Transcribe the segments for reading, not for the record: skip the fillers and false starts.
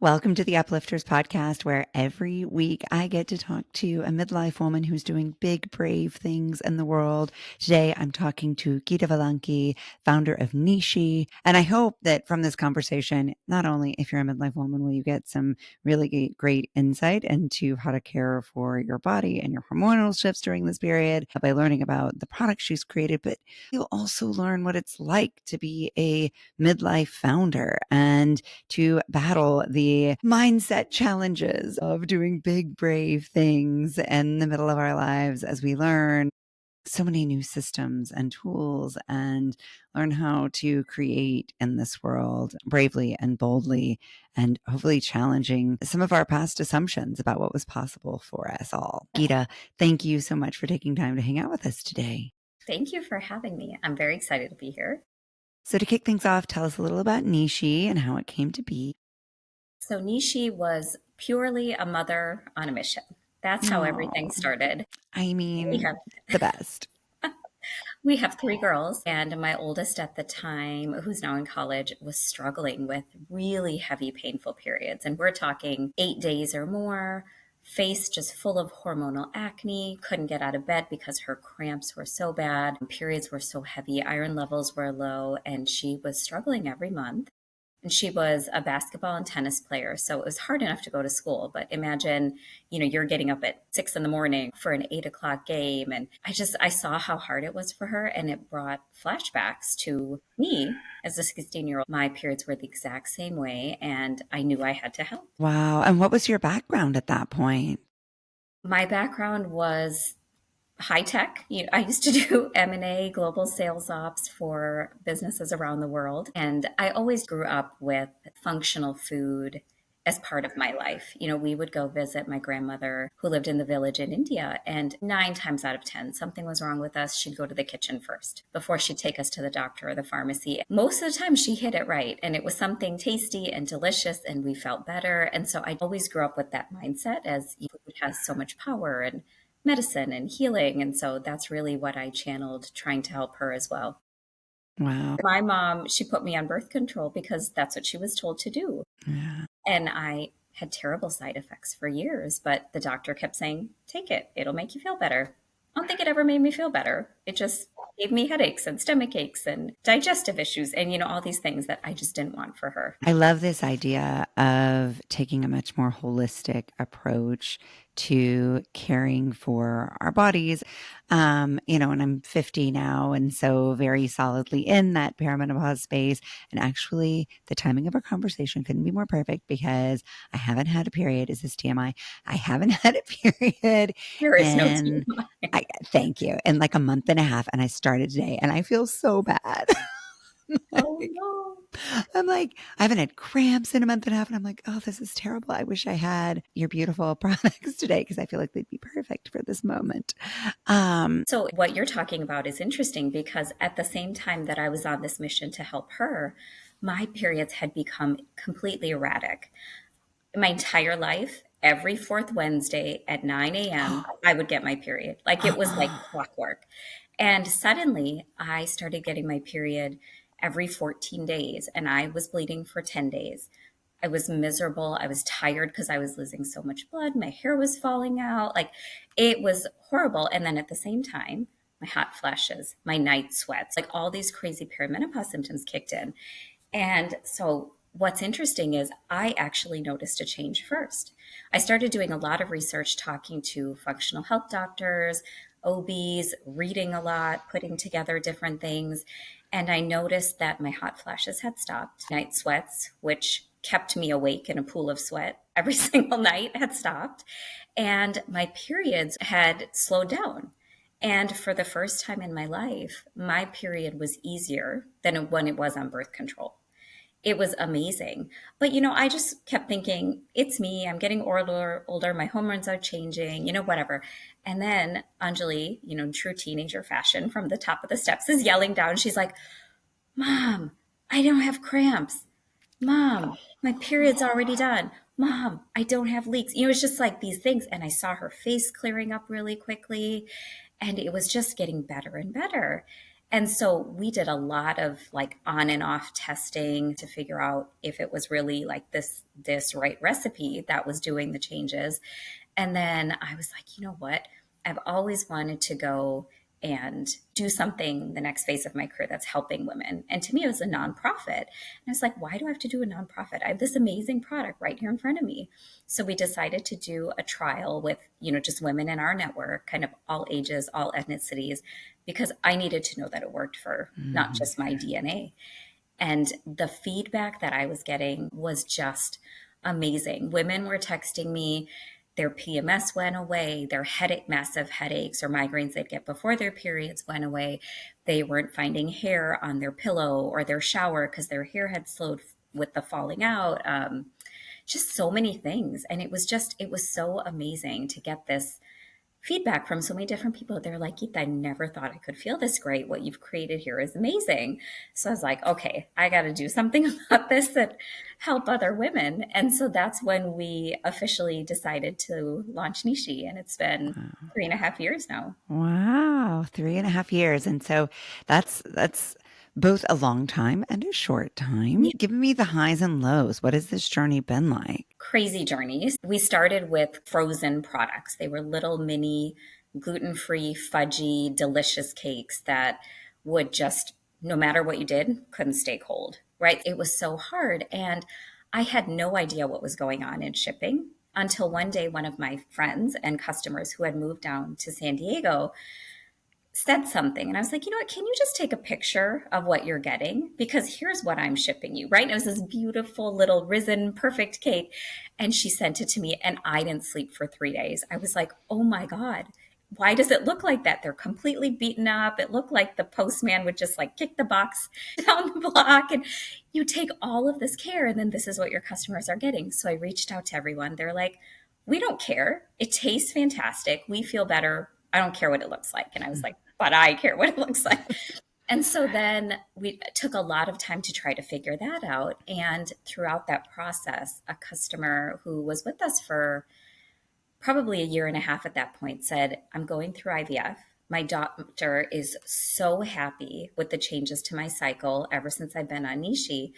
Welcome to the Uplifters podcast, where every week I get to talk to a midlife woman who's doing big, brave things in the world. Today, I'm talking to Gita Vellanki, founder of Neeshi. And I hope that from this conversation, not only if you're a midlife woman, will you get some really great insight into how to care for your body and your hormonal shifts during this period by learning about the products she's created, but you'll also learn what it's like to be a midlife founder and to battle the mindset challenges of doing big, brave things in the middle of our lives as we learn so many new systems and tools and learn how to create in this world bravely and boldly and hopefully challenging some of our past assumptions about what was possible for us all. Gita, thank you so much for taking time to hang out with us today. Thank you for having me. I'm very excited to be here. So to kick things off, tell us a little about Neeshi and how it came to be. So Nishi was purely a mother on a mission. That's how everything started. I mean, the best. We have 3 girls, and my oldest at the time, who's now in college, was struggling with really heavy, painful periods. And we're talking 8 days or more, face just full of hormonal acne, couldn't get out of bed because her cramps were so bad, periods were so heavy, iron levels were low, and she was struggling every month. And she was a basketball and tennis player, so it was hard enough to go to school. But imagine, you're getting up at 6 a.m. for an 8 o'clock game. And I saw how hard it was for her. And it brought flashbacks to me as a 16-year-old. My periods were the exact same way. And I knew I had to help. Wow. And what was your background at that point? My background was high tech. I used to do M&A, global sales ops for businesses around the world. And I always grew up with functional food as part of my life. We would go visit my grandmother who lived in the village in India, and 9 times out of 10, something was wrong with us. She'd go to the kitchen first before she'd take us to the doctor or the pharmacy. Most of the time she hit it right, and it was something tasty and delicious, and we felt better. And so I always grew up with that mindset, as food has so much power and medicine and healing. And so that's really what I channeled, trying to help her as well. Wow. My mom, she put me on birth control because that's what she was told to do. Yeah. And I had terrible side effects for years, but the doctor kept saying, take it, it'll make you feel better. I don't think it ever made me feel better. It just gave me headaches and stomach aches and digestive issues and, all these things that I just didn't want for her. I love this idea of taking a much more holistic approach to caring for our bodies. And I'm 50 now, and so very solidly in that perimenopause space. And actually, the timing of our conversation couldn't be more perfect because I haven't had a period. Is this TMI? I haven't had a period. There is no TMI. Thank you. In like a month and a half, and I started today, and I feel so bad. Oh no. I'm like, I haven't had cramps in a month and a half. And I'm like, oh, this is terrible. I wish I had your beautiful products today because I feel like they'd be perfect for this moment. So what you're talking about is interesting because at the same time that I was on this mission to help her, my periods had become completely erratic. My entire life, every 4th Wednesday at 9 a.m., I would get my period. Like it was like clockwork. And suddenly I started getting my period every 14 days, and I was bleeding for 10 days. I was miserable. I was tired because I was losing so much blood. My hair was falling out. Like it was horrible. And then at the same time, my hot flashes, my night sweats, like all these crazy perimenopause symptoms kicked in. And so what's interesting is I actually noticed a change first. I started doing a lot of research, talking to functional health doctors, OBs, reading a lot, putting together different things. And I noticed that my hot flashes had stopped. Night sweats, which kept me awake in a pool of sweat every single night, had stopped. And my periods had slowed down. And for the first time in my life, my period was easier than when it was on birth control. It was amazing. But, I just kept thinking, it's me. I'm getting older. My hormones are changing, whatever. And then Anjali, true teenager fashion, from the top of the steps is yelling down. She's like, Mom, I don't have cramps. Mom, my period's already done. Mom, I don't have leaks. It's just like these things. And I saw her face clearing up really quickly. And it was just getting better and better. And so we did a lot of like on and off testing to figure out if it was really like this right recipe that was doing the changes. And then I was like, you know what? I've always wanted to go and do something the next phase of my career that's helping women. And to me, it was a nonprofit. And I was like, why do I have to do a nonprofit? I have this amazing product right here in front of me. So we decided to do a trial with, just women in our network, kind of all ages, all ethnicities, because I needed to know that it worked for not Mm-hmm. just my DNA. And the feedback that I was getting was just amazing. Women were texting me, their PMS went away, their massive headaches or migraines they'd get before their periods went away. They weren't finding hair on their pillow or their shower because their hair had slowed with the falling out. Just so many things. And it was so amazing to get this feedback from so many different people. They're like, Geeta, I never thought I could feel this great. What you've created here is amazing. So I was like, okay, I got to do something about this that help other women. And so that's when we officially decided to launch Neeshi. And it's been 3.5 years now. Wow, 3.5 years. And so that's both a long time and a short time. Yeah. Give me the highs and lows. What has this journey been like? Crazy journeys. We started with frozen products. They were little mini gluten-free, fudgy, delicious cakes that would just, no matter what you did, couldn't stay cold, right? It was so hard. And I had no idea what was going on in shipping until one day, one of my friends and customers who had moved down to San Diego said something. And I was like, you know what? Can you just take a picture of what you're getting? Because here's what I'm shipping you, right? And it was this beautiful little risen, perfect cake. And she sent it to me, and I didn't sleep for 3 days. I was like, oh my God, why does it look like that? They're completely beaten up. It looked like the postman would just like kick the box down the block. And you take all of this care, and then this is what your customers are getting. So I reached out to everyone. They're like, we don't care. It tastes fantastic. We feel better. I don't care what it looks like. And I was like, but I care what it looks like. And so then we took a lot of time to try to figure that out. And throughout that process, a customer who was with us for probably a year and a half at that point said, I'm going through IVF. My doctor is so happy with the changes to my cycle ever since I've been on Nishi,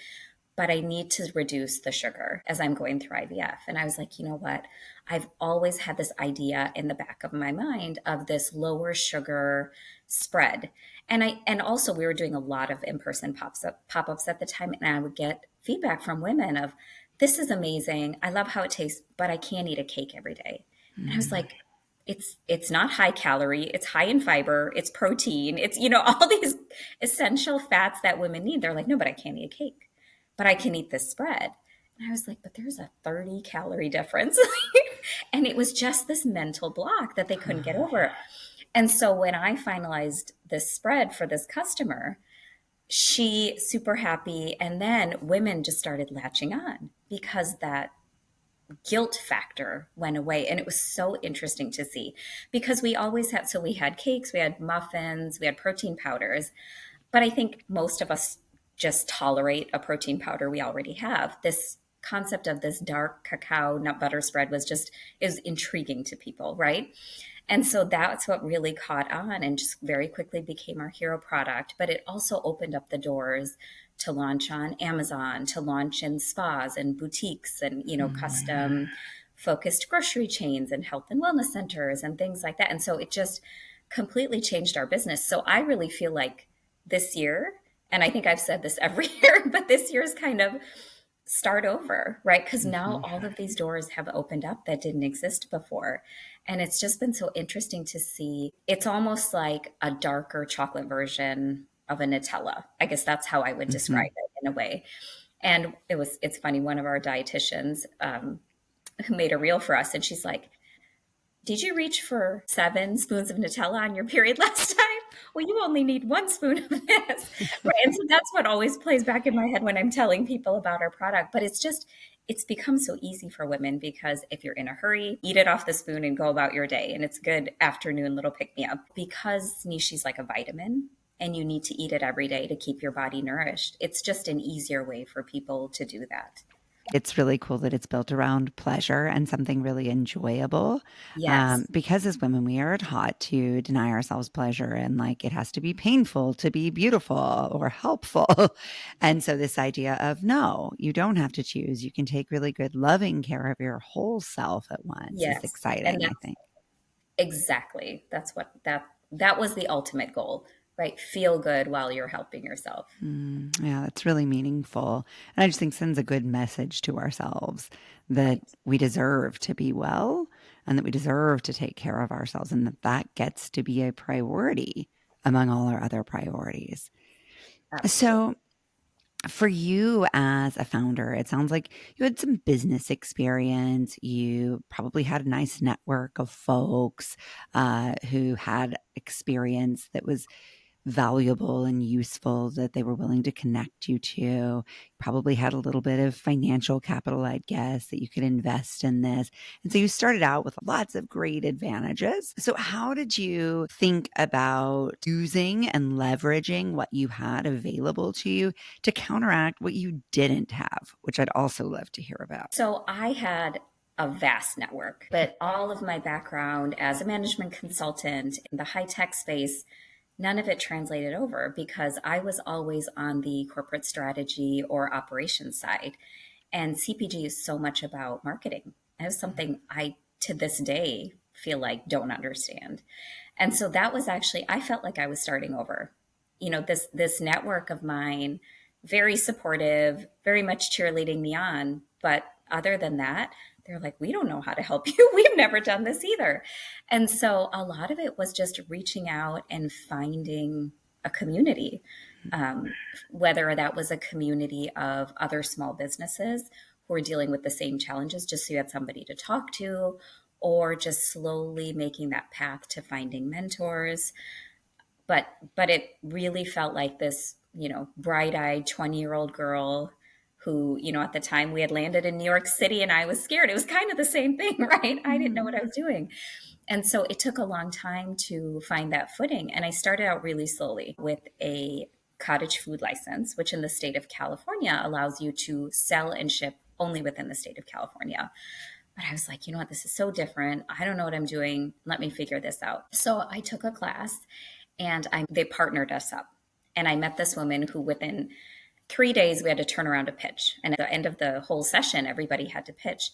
but I need to reduce the sugar as I'm going through IVF. And I was like, you know what? I've always had this idea in the back of my mind of this lower sugar spread. And also we were doing a lot of in-person pop-ups at the time, and I would get feedback from women of, this is amazing. I love how it tastes, but I can't eat a cake every day. And I was like, it's not high calorie, it's high in fiber, it's protein, it's, all these essential fats that women need. They're like, no, but I can't eat a cake, but I can eat this spread. And I was like, but there's a 30-calorie difference. And it was just this mental block that they couldn't get over. And so when I finalized this spread for this customer, she super happy. And then women just started latching on because that guilt factor went away. And it was so interesting to see because we always had, so we had cakes, we had muffins, we had protein powders, but I think most of us just tolerate a protein powder we already have. This concept of this dark cacao nut butter spread is intriguing to people, right? And so that's what really caught on and just very quickly became our hero product. But it also opened up the doors to launch on Amazon, to launch in spas and boutiques and, custom focused grocery chains and health and wellness centers and things like that. And so it just completely changed our business. So I really feel like this year, and I think I've said this every year, but this year is kind of start over, right? Because now all of these doors have opened up that didn't exist before. And it's just been so interesting to see. It's almost like a darker chocolate version of a Nutella. I guess that's how I would describe it in a way. And it's funny, one of our dietitians who made a reel for us, and she's like, did you reach for 7 spoons of Nutella on your period last time? Well, you only need 1 spoon of this. Right. And so that's what always plays back in my head when I'm telling people about our product. But it's become so easy for women because if you're in a hurry, eat it off the spoon and go about your day. And it's good afternoon little pick me up. Because Nishi's like a vitamin and you need to eat it every day to keep your body nourished. It's just an easier way for people to do that. It's really cool that it's built around pleasure and something really enjoyable. Yes. Because as women, we are taught to deny ourselves pleasure and like it has to be painful to be beautiful or helpful. And so, this idea of no, you don't have to choose. You can take really good, loving care of your whole self at once is Yes. And exciting, I that's think. exactly, that's what that was the ultimate goal, right? Feel good while you're helping yourself. Yeah, that's really meaningful. And I just think sends a good message to ourselves that Right. we deserve to be well and that we deserve to take care of ourselves and that that gets to be a priority among all our other priorities. Absolutely. So, for you as a founder, it sounds like you had some business experience. You probably had a nice network of folks who had experience that was valuable and useful that they were willing to connect you to. Probably had a little bit of financial capital, I'd guess, that you could invest in this. And so you started out with lots of great advantages. So, how did you think about using and leveraging what you had available to you to counteract what you didn't have, which I'd also love to hear about? So I had a vast network, but all of my background as a management consultant in the high tech space, none of it translated over because I was always on the corporate strategy or operations side. And CPG is so much about marketing. That is something I, to this day, feel like don't understand. And so that was actually, I felt like I was starting over. You know, this network of mine, very supportive, very much cheerleading me on. But other than that, they're like, we don't know how to help you. We've never done this either. And so a lot of it was just reaching out and finding a community, whether that was a community of other small businesses who are dealing with the same challenges, just so you had somebody to talk to, or just slowly making that path to finding mentors. But it really felt like this, bright-eyed 20-year-old girl who, at the time we had landed in New York City and I was scared. It was kind of the same thing, right? I didn't know what I was doing. And so it took a long time to find that footing. And I started out really slowly with a cottage food license, which in the state of California allows you to sell and ship only within the state of California. But I was like, you know what, this is so different. I don't know what I'm doing. Let me figure this out. So I took a class and they partnered us up. And I met this woman who within 3 days we had to turn around a pitch. And at the end of the whole session, everybody had to pitch.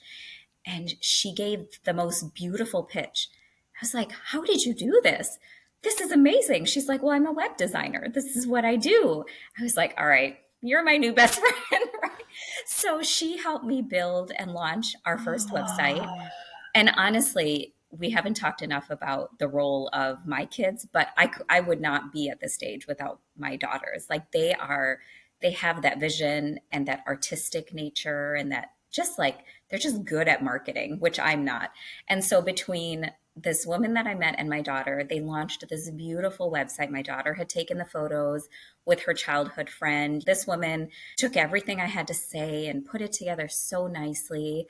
And she gave the most beautiful pitch. I was like, how did you do this? This is amazing. She's like, well, I'm a web designer. This is what I do. I was like, all right, you're my new best friend, right? So she helped me build and launch our first website. And honestly, we haven't talked enough about the role of my kids, but I would not be at this stage without my daughters. Like they have that vision and that artistic nature and that just like they're just good at marketing, which I'm not. And so between this woman that I met and my daughter, they launched this beautiful website. My daughter had taken the photos with her childhood friend. This woman took everything I had to say and put it together so nicely.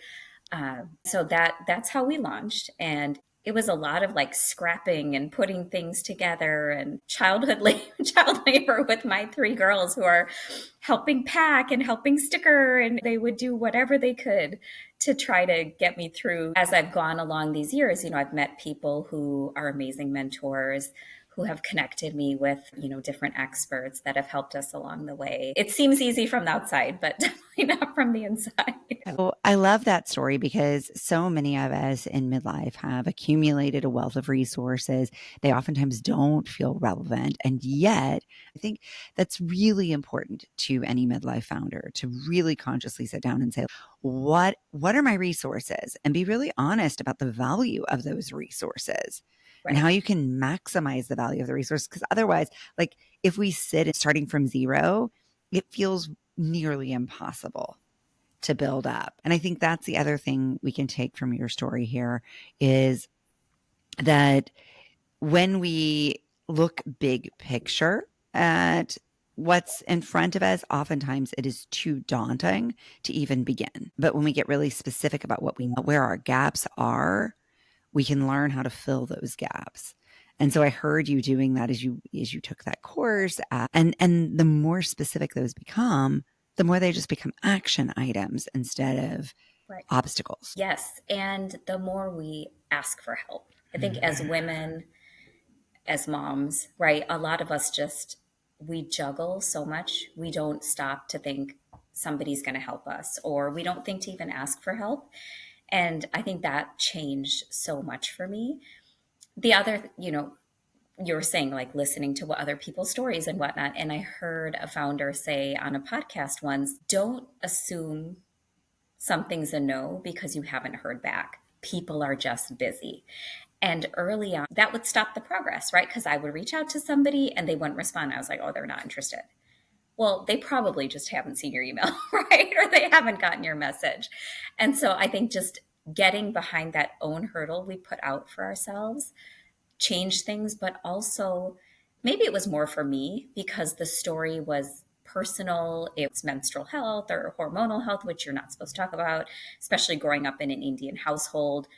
So that's how we launched. And it was a lot of like scrapping and putting things together and child labor with my three girls who are helping pack and helping sticker. And they would do whatever they could to try to get me through. As I've gone along these years, I've met people who are amazing mentors who have connected me with, different experts that have helped us along the way. It seems easy from the outside, but definitely not from the inside. Oh, I love that story because so many of us in midlife have accumulated a wealth of resources. They oftentimes don't feel relevant. And yet, I think that's really important to any midlife founder to really consciously sit down and say, what are my resources? And be really honest about the value of those resources and how Right. you can maximize the value of the resource. Because otherwise, like if we sit starting from zero, it feels nearly impossible to build up. And I think that's the other thing we can take from your story here is that when we look big picture at what's in front of us, oftentimes it is too daunting to even begin. But when we get really specific about what we know, where our gaps are, we can learn how to fill those gaps. And so I heard you doing that as you took that course, and the more specific those become, the more they just become action items instead of Right. obstacles. Yes. And the more we ask for help, I think as women, as moms, right, a lot of us just, we juggle so much. We don't stop to think somebody's going to help us, or we don't think to even ask for help. And I think that changed so much for me. The other, you were saying like listening to what other people's stories and whatnot. And I heard a founder say on a podcast once, don't assume something's a no because you haven't heard back. People are just busy. And early on, that would stop the progress, right? Because I would reach out to somebody and they wouldn't respond. I was like, oh, they're not interested. Well, they probably just haven't seen your email, right? Or they haven't gotten your message. And so I think just getting behind that own hurdle we put out for ourselves changed things, but also maybe it was more for me because the story was personal. It's menstrual health or hormonal health, which you're not supposed to talk about, especially growing up in an Indian household.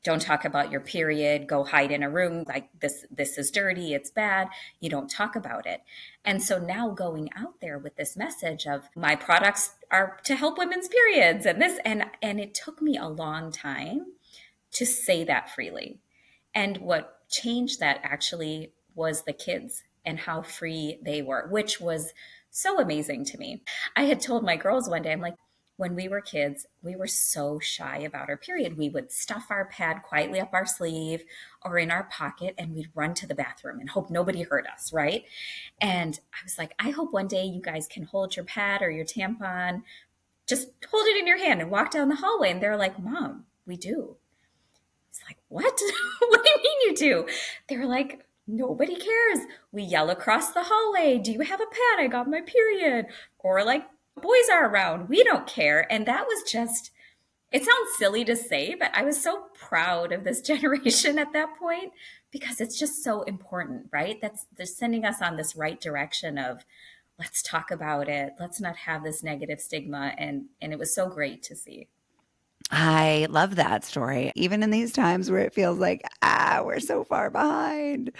Don't talk about your period, go hide in a room like this is dirty, it's bad. You don't talk about it. And so now going out there with this message of my products are to help women's periods and this and it took me a long time to say that freely. And what changed that actually was the kids and how free they were, which was so amazing to me. I had told my girls one day, I'm like, when we were kids, we were so shy about our period. We would stuff our pad quietly up our sleeve or in our pocket and we'd run to the bathroom and hope nobody heard us, right? And I was like, I hope one day you guys can hold your pad or your tampon, just hold it in your hand and walk down the hallway. And they're like, Mom, we do. It's like, what? What do you mean you do? They're like, nobody cares. We yell across the hallway, do you have a pad? I got my period. Or like, boys are around. We don't care. And that was just, it sounds silly to say, but I was so proud of this generation at that point because it's just so important, right? They're sending us on this right direction of let's talk about it. Let's not have this negative stigma. And it was so great to see. I love that story. Even in these times where it feels like, we're so far behind.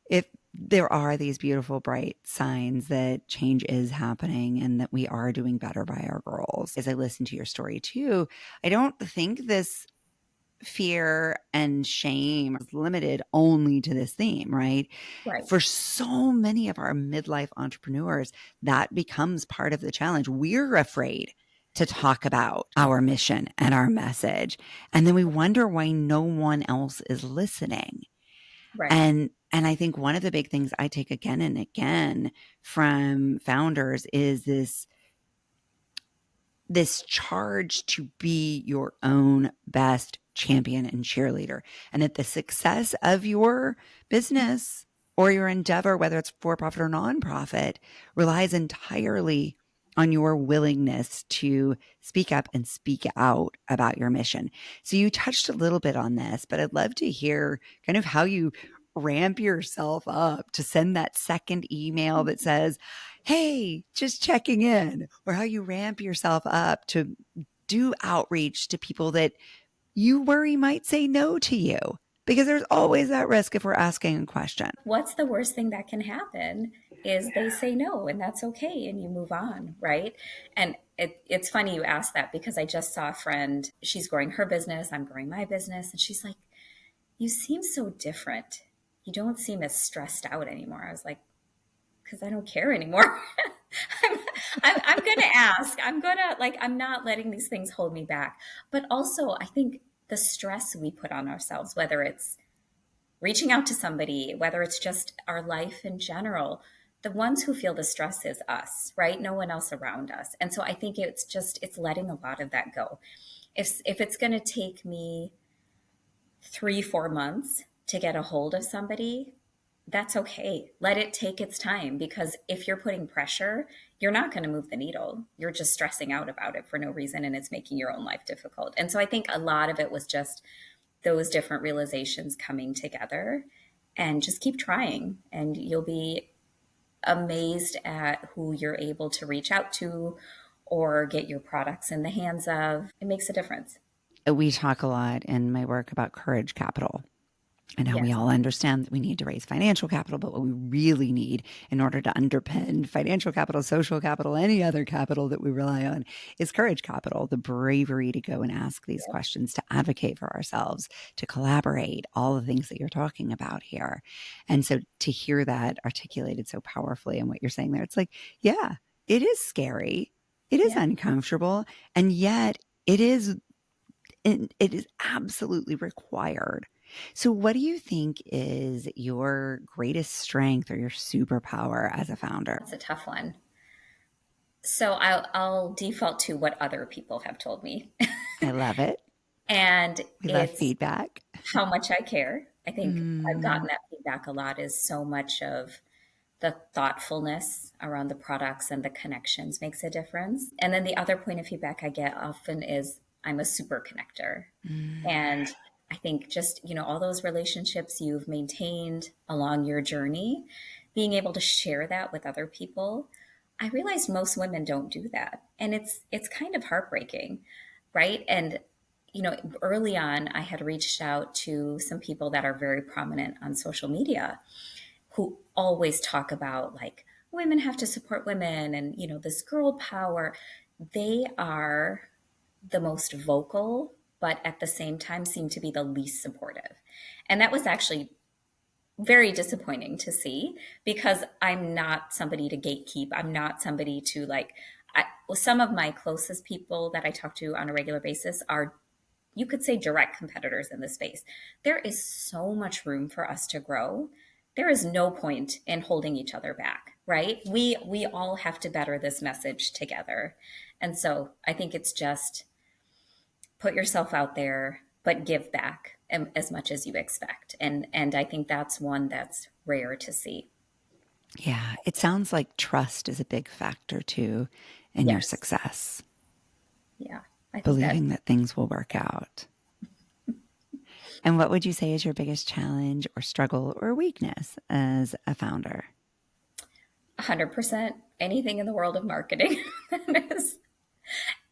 If there are these beautiful, bright signs that change is happening and that we are doing better by our girls. As I listen to your story too, I don't think this fear and shame is limited only to this theme, right? Right. For so many of our midlife entrepreneurs, that becomes part of the challenge. We're afraid to talk about our mission and our message. And then we wonder why no one else is listening. Right. And I think one of the big things I take again and again from founders is this charge to be your own best champion and cheerleader, and that the success of your business or your endeavor, whether it's for profit or nonprofit, relies entirely on your willingness to speak up and speak out about your mission. So you touched a little bit on this, but I'd love to hear kind of how you ramp yourself up to send that second email that says, hey, just checking in, or how you ramp yourself up to do outreach to people that you worry might say no to you, because there's always that risk if we're asking a question. What's the worst thing that can happen is they say no, and that's okay, and you move on, right? And it's funny you asked that because I just saw a friend, she's growing her business, I'm growing my business, and she's like, you seem so different. You don't seem as stressed out anymore. I was like, because I don't care anymore. I'm going to ask. I'm not letting these things hold me back. But also, I think the stress we put on ourselves, whether it's reaching out to somebody, whether it's just our life in general, the ones who feel the stress is us, right? No one else around us. And so I think it's letting a lot of that go. If it's going to take me 3-4 months to get a hold of somebody, that's okay. Let it take its time, because if you're putting pressure, you're not going to move the needle. You're just stressing out about it for no reason, and it's making your own life difficult. And so I think a lot of it was just those different realizations coming together, and just keep trying and you'll be amazed at who you're able to reach out to or get your products in the hands of. It makes a difference. We talk a lot in my work about courage capital. I know we Yes. all understand that we need to raise financial capital, but what we really need in order to underpin financial capital, social capital, any other capital that we rely on is courage capital, the bravery to go and ask these Yep. questions, to advocate for ourselves, to collaborate, all the things that you're talking about here. And so to hear that articulated so powerfully and what you're saying there, it's like, yeah, it is scary. It is Yeah. uncomfortable. And yet it is absolutely required. So, what do you think is your greatest strength or your superpower as a founder? That's a tough one. So I'll default to what other people have told me. I love it. And We love it's feedback. how much I care. I think I've Mm, gotten that feedback a lot, is so much of the thoughtfulness around the products and the connections makes a difference. And then the other point of feedback I get often is I'm a super connector. mm, And I think just, all those relationships you've maintained along your journey, being able to share that with other people. I realized most women don't do that. And it's kind of heartbreaking, right? And early on, I had reached out to some people that are very prominent on social media who always talk about like women have to support women and this girl power. They are the most vocal, but at the same time seem to be the least supportive. And that was actually very disappointing to see, because I'm not somebody to gatekeep. I'm not somebody to like, some of my closest people that I talk to on a regular basis are, you could say, direct competitors in the space. There is so much room for us to grow. There is no point in holding each other back, right? We all have to better this message together. And so I think it's just put yourself out there, but give back as much as you expect. And I think that's one that's rare to see. yeah, it sounds like trust is a big factor too in your Yes. success, Yeah. I think that believing that things will work out. And what would you say is your biggest challenge or struggle or weakness as a founder? 100% anything in the world of marketing. that is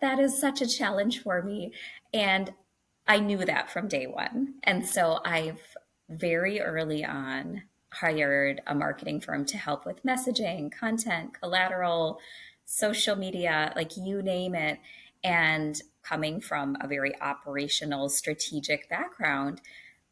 that is such a challenge for me. And I knew that from day one. And so I've very early on hired a marketing firm to help with messaging, content, collateral, social media, like you name it. And coming from a very operational, strategic background,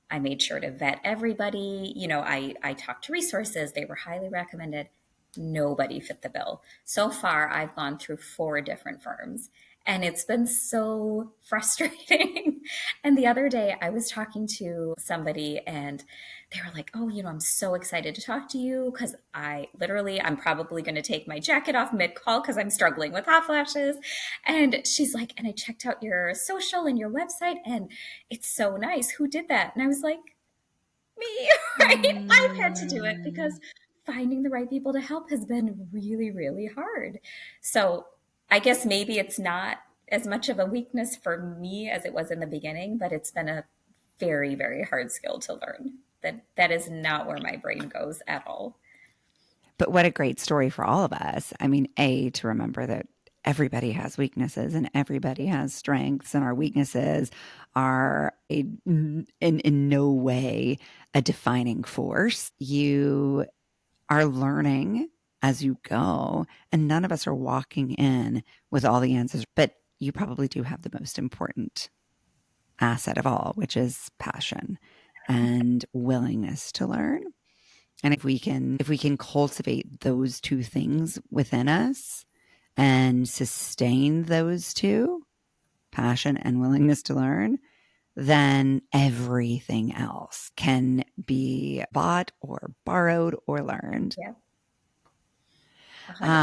I made sure to vet everybody. I talked to resources, they were highly recommended. Nobody fit the bill. So far, I've gone through 4 different firms, and it's been so frustrating. And the other day, I was talking to somebody, and they were like, "Oh, I'm so excited to talk to you because I'm probably going to take my jacket off mid call because I'm struggling with hot flashes." And she's like, "And I checked out your social and your website, and it's so nice. Who did that?" And I was like, "Me," right? I've had to do it because Mm. finding the right people to help has been really, really hard. So I guess maybe it's not as much of a weakness for me as it was in the beginning, but it's been a very, very hard skill to learn. That is not where my brain goes at all. But what a great story for all of us. I mean, A, to remember that everybody has weaknesses and everybody has strengths, and our weaknesses are in no way a defining force. You are learning as you go, and none of us are walking in with all the answers, but you probably do have the most important asset of all, which is passion and willingness to learn. And if we can cultivate those two things within us and sustain those two, passion and willingness to learn, then everything else can be bought or borrowed or learned. Yeah, 100%.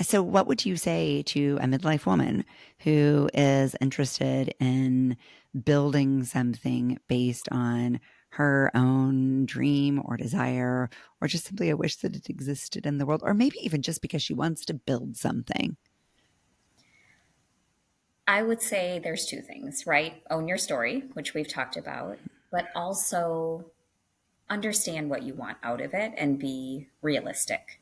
So what would you say to a midlife woman who is interested in building something based on her own dream or desire, or just simply a wish that it existed in the world, or maybe even just because she wants to build something? I would say there's 2 things, right? Own your story, which we've talked about, but also understand what you want out of it and be realistic.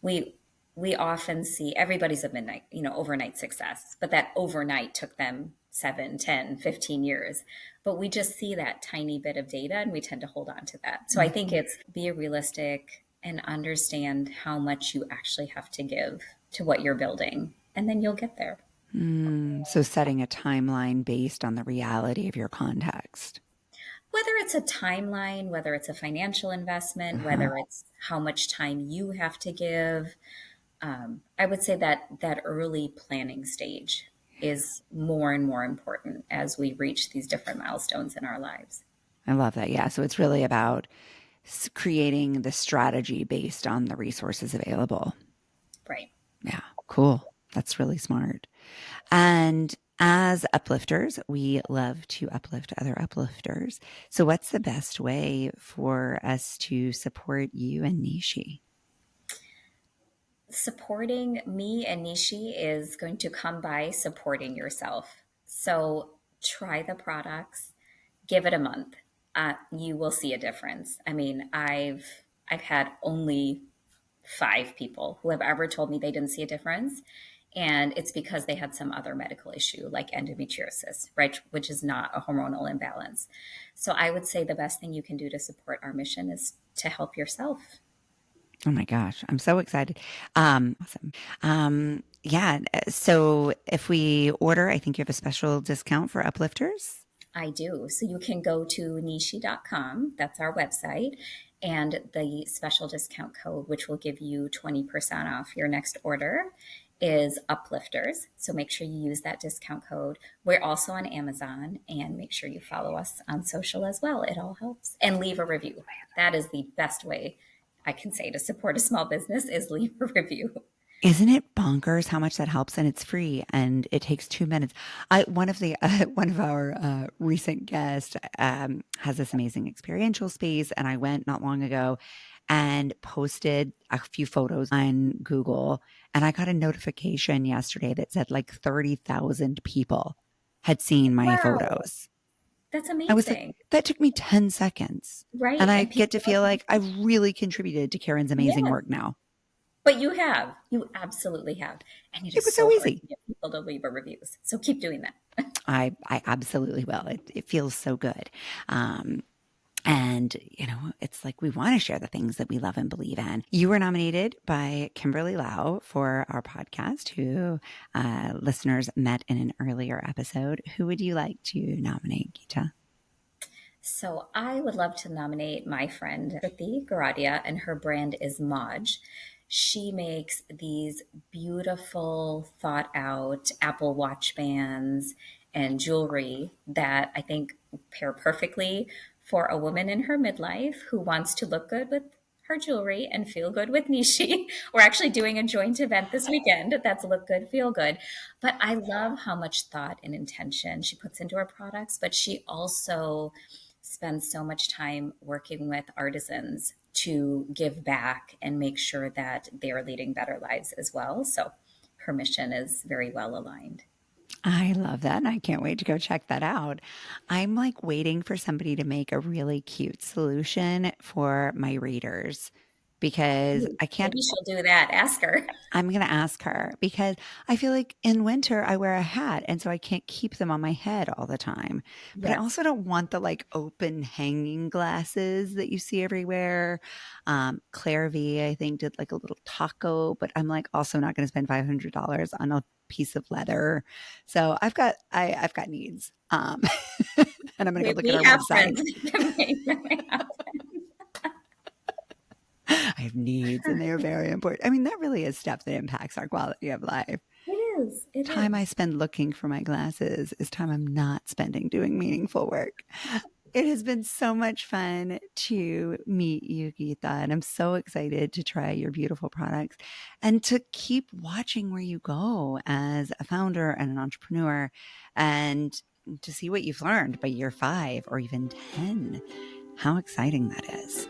We we often see everybody's a midnight, overnight success, but that overnight took them 7, 10, 15 years. But we just see that tiny bit of data and we tend to hold on to that. So I think it's be realistic and understand how much you actually have to give to what you're building, and then you'll get there. So setting a timeline based on the reality of your context. Whether it's a timeline, whether it's a financial investment, Uh-huh. whether it's how much time you have to give, I would say that that early planning stage is more and more important as we reach these different milestones in our lives. I love that. Yeah. So it's really about creating the strategy based on the resources available. Right. Yeah. Cool. That's really smart. And as uplifters, we love to uplift other uplifters. So what's the best way for us to support you and Neeshi? Supporting me and Neeshi is going to come by supporting yourself. So try the products, give it a month. You will see a difference. I mean, I've had only 5 people who have ever told me they didn't see a difference. And it's because they had some other medical issue like endometriosis, right? Which is not a hormonal imbalance. So I would say the best thing you can do to support our mission is to help yourself. Oh my gosh, I'm so excited. Awesome. Yeah. So if we order, I think you have a special discount for uplifters. I do. So you can go to Neeshi.com. That's our website. And the special discount code, which will give you 20% off your next order, is Uplifters. So make sure you use that discount code. We're also on Amazon, and make sure you follow us on social as well. It all helps. And leave a review. That is the best way I can say to support a small business is leave a review. Isn't it bonkers how much that helps? And it's free and it takes 2 minutes. One of the one of our recent guests has this amazing experiential space, and I went not long ago and posted a few photos on Google, and I got a notification yesterday that said like 30,000 people had seen my Wow, photos. that's I was like, amazing. that took me 10 seconds, and Right. I And get to people feel are, like I've really contributed to Karen's amazing yes. work now. But you have. You absolutely have. And it It is was so so hard easy. to get people to leave a reviews. So keep doing that. I absolutely will. It feels so good. Um, and, it's like we want to share the things that we love and believe in. You were nominated by Kimberly Lau for our podcast, who listeners met in an earlier episode. Who would you like to nominate, Gita? So I would love to nominate my friend Kriti Garadia, and her brand is Maj. She makes these beautiful, thought out Apple Watch bands and jewelry that I think pair perfectly for a woman in her midlife who wants to look good with her jewelry and feel good with Nishi. We're actually doing a joint event this weekend that's look good, feel good. But I love how much thought and intention she puts into her products, but she also spends so much time working with artisans to give back and make sure that they're leading better lives as well. So her mission is very well aligned. I love that. And I can't wait to go check that out. I'm like waiting for somebody to make a really cute solution for my readers because I can't. Maybe she'll do that. Ask her. I'm going to ask her because I feel like in winter I wear a hat and so I can't keep them on my head all the time. But I Yes. also don't want the like open hanging glasses that you see everywhere. Claire V, I think, did like a little taco, but I'm like also not going to spend $500 on a piece of leather. So I've got needs. And I'm going to go look at We our have website. friends that can make that happen. I have needs and they are very important. I mean, that really is stuff that impacts our quality of life. It is. It Time I is. spend looking for my glasses is time I'm not spending doing meaningful work. It has been so much fun to meet you, Geetha, and I'm so excited to try your beautiful products and to keep watching where you go as a founder and an entrepreneur and to see what you've learned by year 5 or even 10. How exciting that is.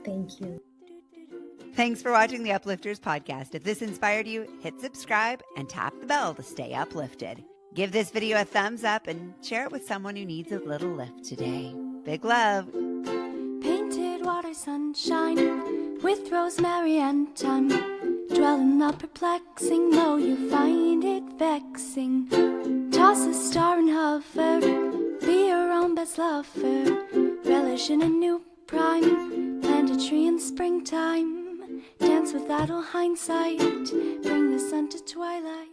Thank you. Thanks for watching the Uplifters podcast. If this inspired you, hit subscribe and tap the bell to stay uplifted. Give this video a thumbs up and share it with someone who needs a little lift today. Big love. Painted water sunshine with rosemary and thyme. Dwell in the perplexing, though you find it vexing. Toss a star and hover, be your own best lover. Relish in a new prime, plant a tree in springtime. Dance with idle hindsight, bring the sun to twilight.